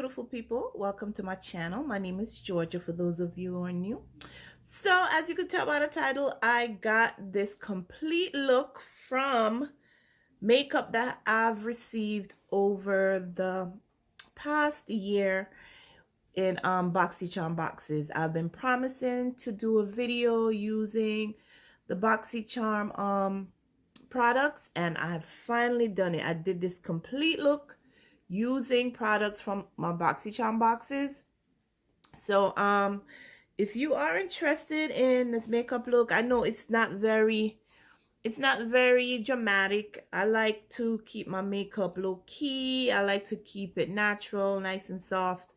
beautiful people, welcome to my channel. My name is Georgia for those of you who are new. So as you can tell by the title, I got this complete look from makeup that I've received over the past year in Boxycharm boxes. I've been promising to do a video using the Boxycharm products, and I've finally done it. I did this complete look using products from my Boxycharm boxes. So if you are interested in this makeup look, I know it's not very dramatic. I like to keep my makeup low key. I like to keep it natural, nice and soft,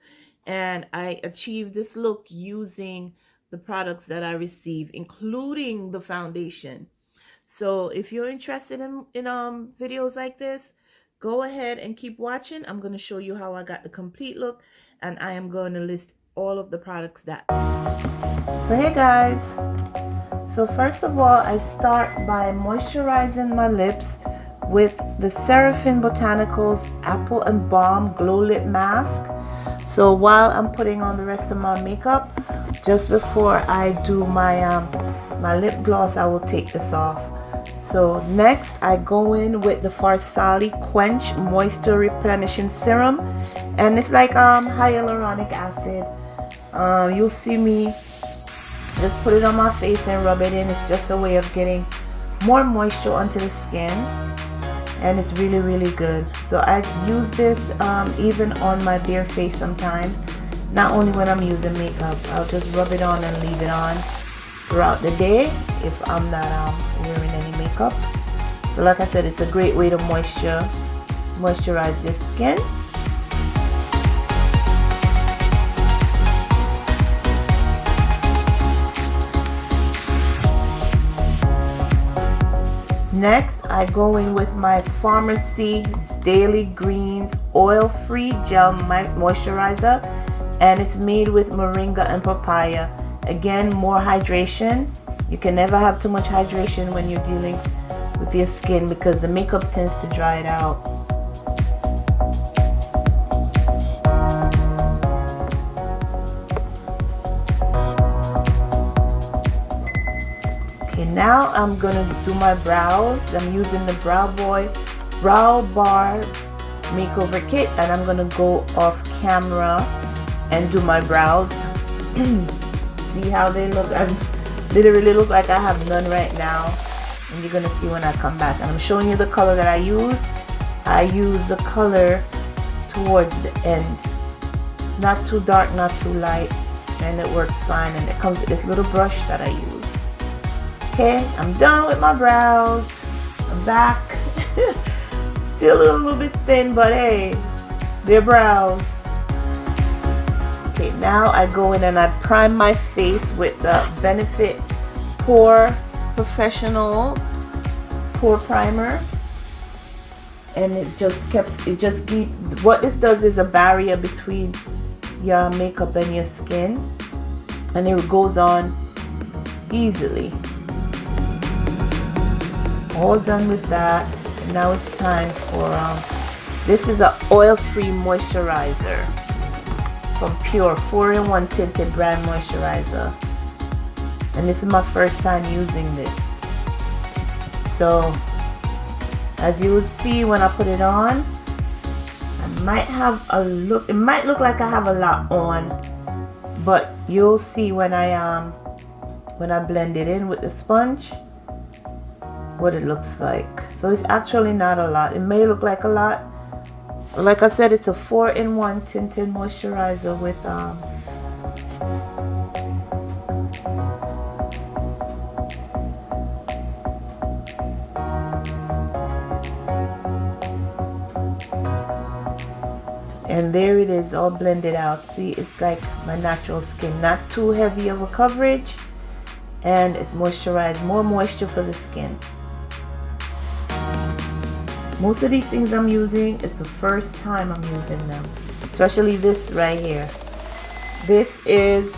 and I achieved this look using the products that I receive, including the foundation. So if you're interested in videos like this, go ahead and keep watching. I'm going to show you how I got the complete look, and I am going to list all of the products that. So hey guys, so first of all, I start by moisturizing my lips with the Seraphine Botanicals Apple and Balm Glow Lip Mask. So while I'm putting on the rest of my makeup, just before I do my my lip gloss, I will take this off. So next I go in with the Farsali Quench Moisture Replenishing Serum, and it's like hyaluronic acid. You'll see me just put it on my face and rub it in. It's just a way of getting more moisture onto the skin, and it's really good. So I use this even on my bare face sometimes, not only when I'm using makeup. I'll just rub it on and leave it on throughout the day if I'm not wearing any makeup. So like I said, it's a great way to moisturize your skin. Next, I go in with my Farmacy Daily Greens Oil-Free Gel Moisturizer, and it's made with moringa and papaya. Again, more hydration. You can never have too much hydration when you're dealing with your skin because the makeup tends to dry it out. Okay, now I'm gonna do my brows. I'm using the Brow Bar Makeover Kit, and I'm gonna go off camera and do my brows. See how they look? I literally look like I have none right now, and you're gonna see when I come back. And I'm showing you the color that I use. I use the color towards the end, not too dark, not too light, and it works fine. And it comes with this little brush that I use. Okay, I'm done with my brows. I'm back. Still a little bit thin, but hey, they're brows. Okay, now I go in and I prime my face with the Benefit Porefessional Pore Primer, and what this does is a barrier between your makeup and your skin, and it goes on easily. All done with that, and now it's time for this is an oil-free moisturizer from Pure 4-in-1 Tinted brand moisturizer, and this is my first time using this. So as you will see when I put it on, I might have a look. It might look like I have a lot on, but you'll see when I blend it in with the sponge what it looks like. So it's actually not a lot. It may look like a lot. Like I said, it's a 4-in-1 tinted moisturizer with and there it is, all blended out. See, it's like my natural skin, not too heavy of a coverage, and it moisturizes, more moisture for the skin. Most of these things I'm using, it's the first time I'm using them, especially this right here. This is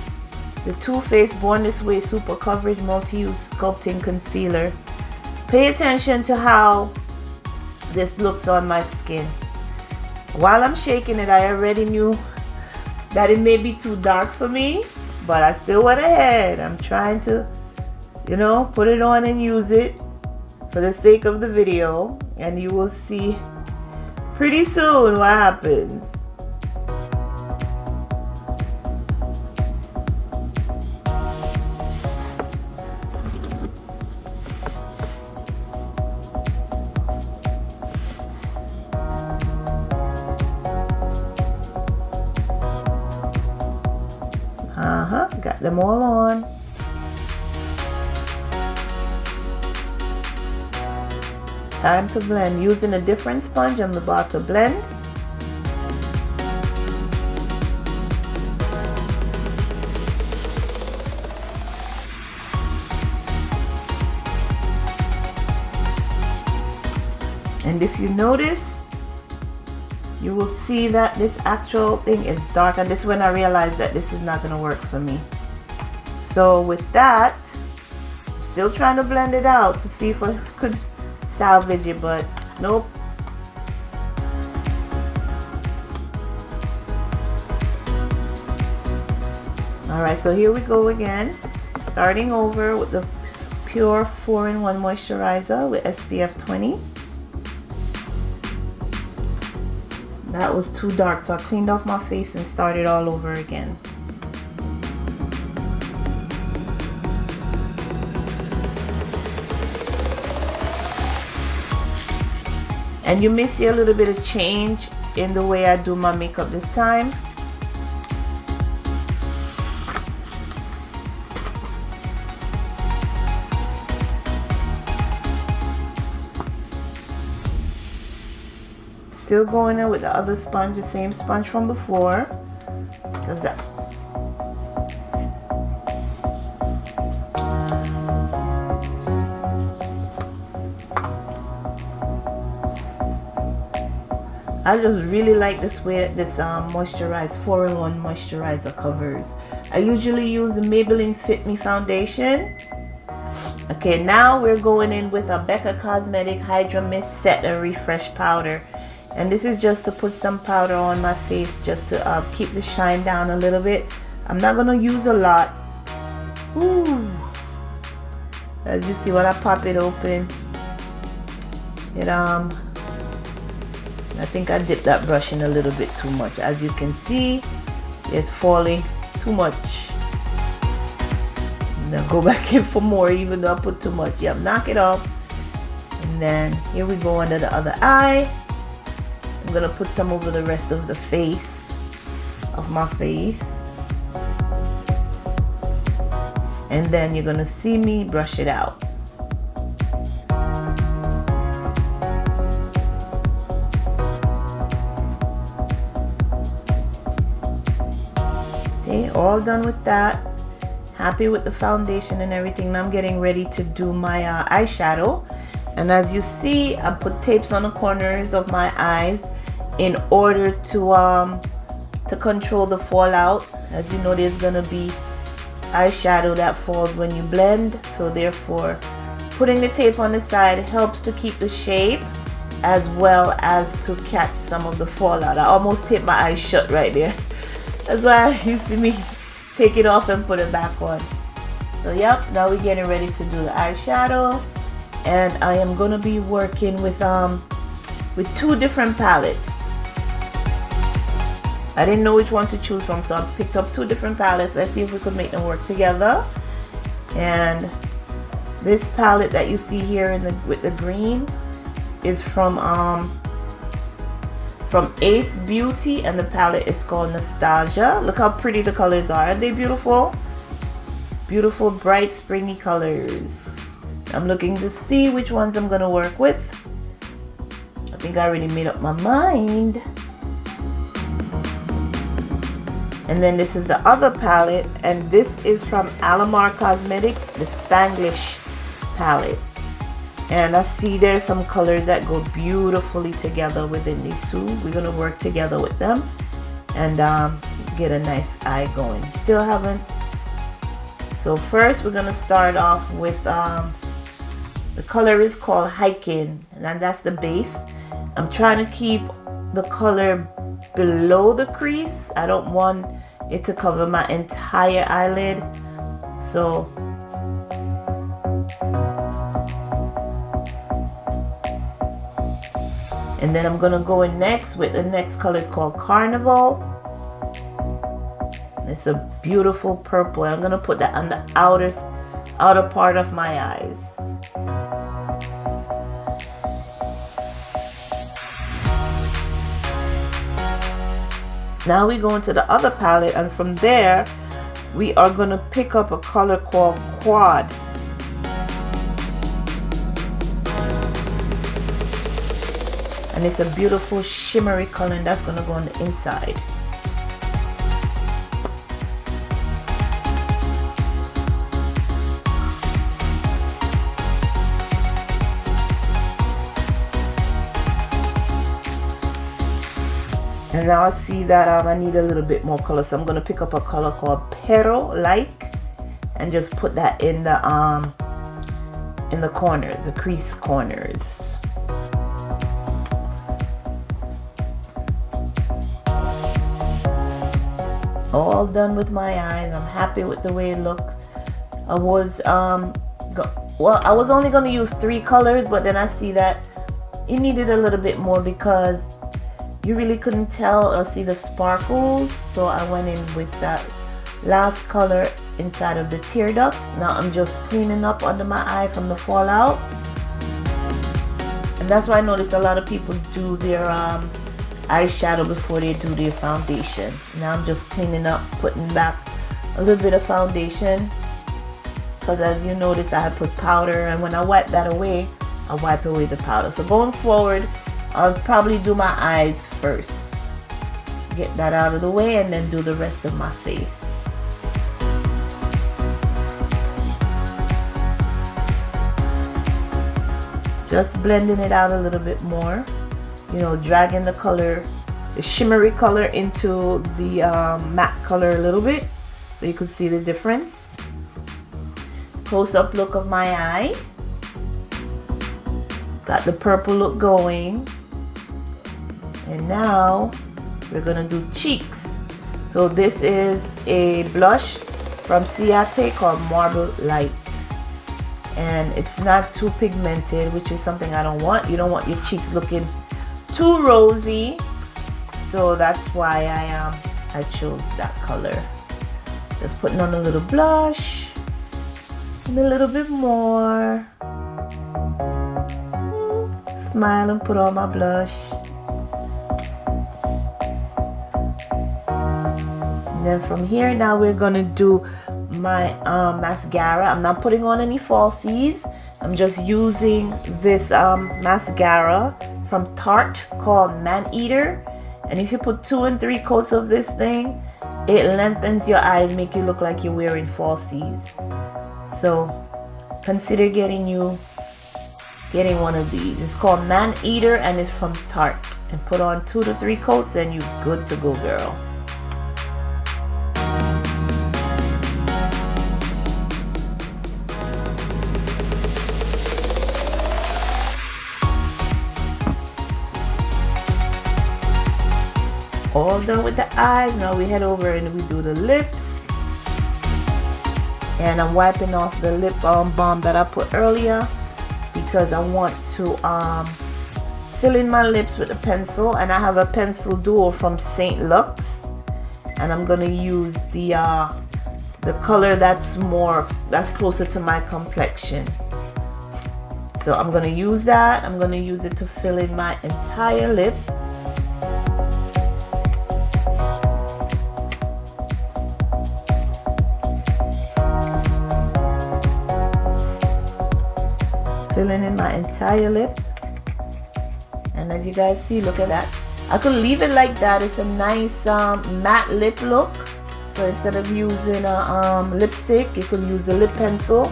the Too Faced Born This Way Super Coverage Multi-Use Sculpting Concealer. Pay attention to how this looks on my skin. While I'm shaking it, I already knew that it may be too dark for me, but I still went ahead. I'm trying to, you know, put it on and use it for the sake of the video, and you will see pretty soon what happens. Got them all on. Time to blend. Using a different sponge, I'm about to blend. And if you notice, you will see that this actual thing is dark, and this is when I realized that this is not going to work for me. So with that, I'm still trying to blend it out to see if I could salvage it, but nope. Alright, so here we go again, starting over with the Pure 4-in-1 Moisturizer with SPF 20. That was too dark, so I cleaned off my face and started all over again. And you may see a little bit of change in the way I do my makeup this time. Still going in with the other sponge, the same sponge from before, because that I just really like this way this moisturized 4-in-1 moisturizer covers. I usually use the Maybelline Fit Me foundation. Okay, now we're going in with a Becca Cosmetic Hydra Mist Set and Refresh powder. And this is just to put some powder on my face, just to keep the shine down a little bit. I'm not going to use a lot. Ooh. As you see, when I pop it open, it I think I dipped that brush in a little bit too much. As you can see, it's falling too much. And then go back in for more, even though I put too much. Yep, knock it off. And then here we go under the other eye. I'm gonna put some over the rest of the face of my face, and then you're gonna see me brush it out. Okay, all done with that. Happy with the foundation and everything. Now I'm getting ready to do my eyeshadow, and as you see, I put tapes on the corners of my eyes in order to control the fallout. As you know, there's gonna be eyeshadow that falls when you blend, so therefore putting the tape on the side helps to keep the shape as well as to catch some of the fallout. I almost taped my eyes shut right there. That's why you see me take it off and put it back on. So yep, now we're getting ready to do the eyeshadow, and I am gonna be working with two different palettes. I didn't know which one to choose from, so I picked up two different palettes. Let's see if we could make them work together. And this palette that you see here with the green is from Ace Beauty, and the palette is called Nostalgia. Look how pretty the colors are. Aren't they beautiful? Beautiful, bright, springy colors. I'm looking to see which ones I'm gonna work with. I think I already made up my mind. And then this is the other palette, and this is from Alamar Cosmetics, the Spanglish palette. And I see there's some colors that go beautifully together within these two. We're going to work together with them and get a nice eye going. Still haven't. So first we're going to start off with, the color is called Hiking, and that's the base. I'm trying to keep the color below the crease. I don't want it to cover my entire eyelid. So and then I'm gonna go in next with the next color. Is called Carnival. It's a beautiful purple. I'm gonna put that on the outer part of my eyes. Now we go into the other palette, and from there we are gonna pick up a color called Quad. And it's a beautiful shimmery color, and that's gonna go on the inside. And now I see that I need a little bit more color, so I'm gonna pick up a color called Pero Like, and just put that in the corners, the crease corners. All done with my eyes. I'm happy with the way it looks. I was I was only gonna use 3 colors, but then I see that it needed a little bit more because you really couldn't tell or see the sparkles, so I went in with that last color inside of the tear duct. Now I'm just cleaning up under my eye from the fallout, and that's why I notice a lot of people do their eyeshadow before they do their foundation. Now I'm just cleaning up, putting back a little bit of foundation, because as you notice I had put powder, and when I wipe that away, I wipe away the powder. So going forward, I'll probably do my eyes first, get that out of the way, and then do the rest of my face. Just blending it out a little bit more, you know, dragging the color, the shimmery color into the matte color a little bit, so you could see the difference. Close-up look of my eye. Got the purple look going. And now we're gonna do cheeks. So this is a blush from Ciate called Marble Light, and it's not too pigmented, which is something I don't want. You don't want your cheeks looking too rosy, so that's why I chose that color. Just putting on a little blush and a little bit more. Smile and put on my blush. And then from here, now we're gonna do my mascara. I'm not putting on any falsies. I'm just using this mascara from Tarte called Maneater. And if you put 2 and 3 coats of this thing, it lengthens your eyes, make you look like you're wearing falsies. So consider getting one of these. It's called Maneater and it's from Tarte. And put on 2 to 3 coats and you're good to go, girl. All done with the eyes. Now we head over and we do the lips. And I'm wiping off the lip balm that I put earlier, because I want to fill in my lips with a pencil, and I have a pencil duo from St. Luxe, and I'm gonna use the color that's closer to my complexion. So I'm gonna use that. I'm gonna use it to fill in my entire lip. Filling in my entire lip, and as you guys see, look at that. I could leave it like that. It's a nice matte lip look. So instead of using a lipstick, you could use the lip pencil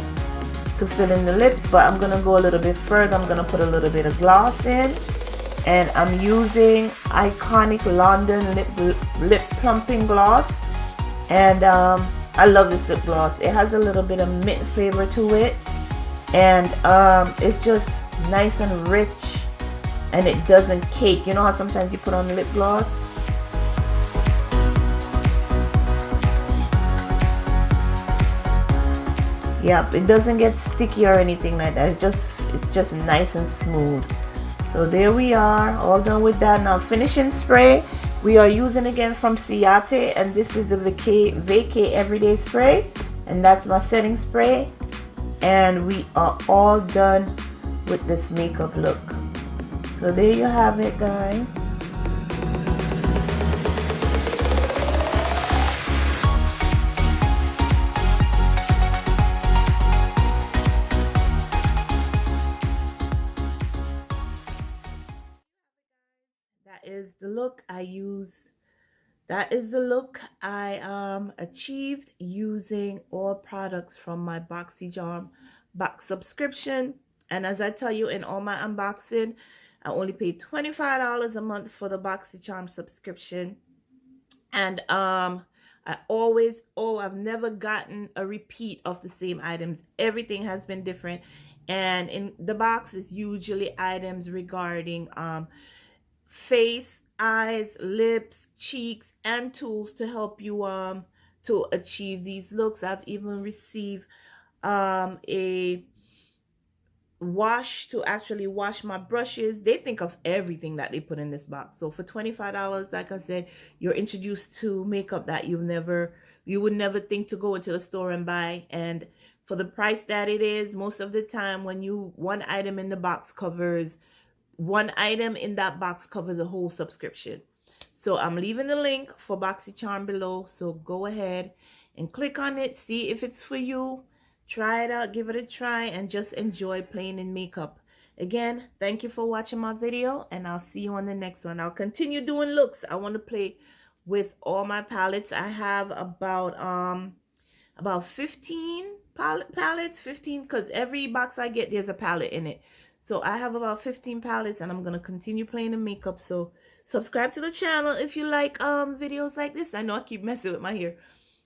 to fill in the lips, but I'm gonna go a little bit further. I'm gonna put a little bit of gloss in, and I'm using Iconic London lip plumping gloss, and I love this lip gloss. It has a little bit of mint flavor to it, and it's just nice and rich, and it doesn't cake. You know how sometimes you put on lip gloss Yep, it doesn't get sticky or anything like that. It's just nice and smooth. So there we are, all done with that. Now finishing spray, we are using again from Ciate, and this is the Vacay Everyday Spray, and that's my setting spray. And we are all done with this makeup look. So there you have it, guys. That is the look I used. That is the look I achieved using all products from my Boxycharm box subscription. And as I tell you in all my unboxing, I only paid $25 a month for the Boxycharm subscription. And I've never gotten a repeat of the same items. Everything has been different. And in the box is usually items regarding face, eyes, lips, cheeks, and tools to help you to achieve these looks. I've even received a wash to actually wash my brushes. They think of everything that they put in this box. So for $25, like I said, you're introduced to makeup that you would never think to go into the store and buy. And for the price that it is, most of the time when one item in the box covers one item in that box covers the whole subscription. So I'm leaving the link for Boxycharm below, so go ahead and click on it, see if it's for you, try it out, give it a try, and just enjoy playing in makeup. Again, thank you for watching my video, and I'll see you on the next one. I'll continue doing looks. I want to play with all my palettes. I have about 15 palettes, 15, because every box I get, there's a palette in it. So I have about 15 palettes, and I'm going to continue playing in makeup. So subscribe to the channel if you like videos like this. I know I keep messing with my hair.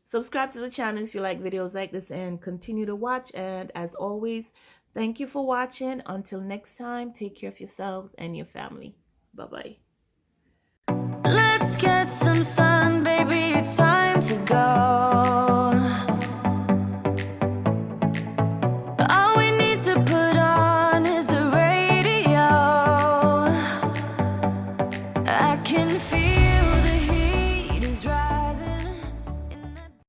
Subscribe to the channel if you like videos like this, and continue to watch. And as always, thank you for watching. Until next time, take care of yourselves and your family. Bye-bye. Let's get some sun, baby, it's time to go.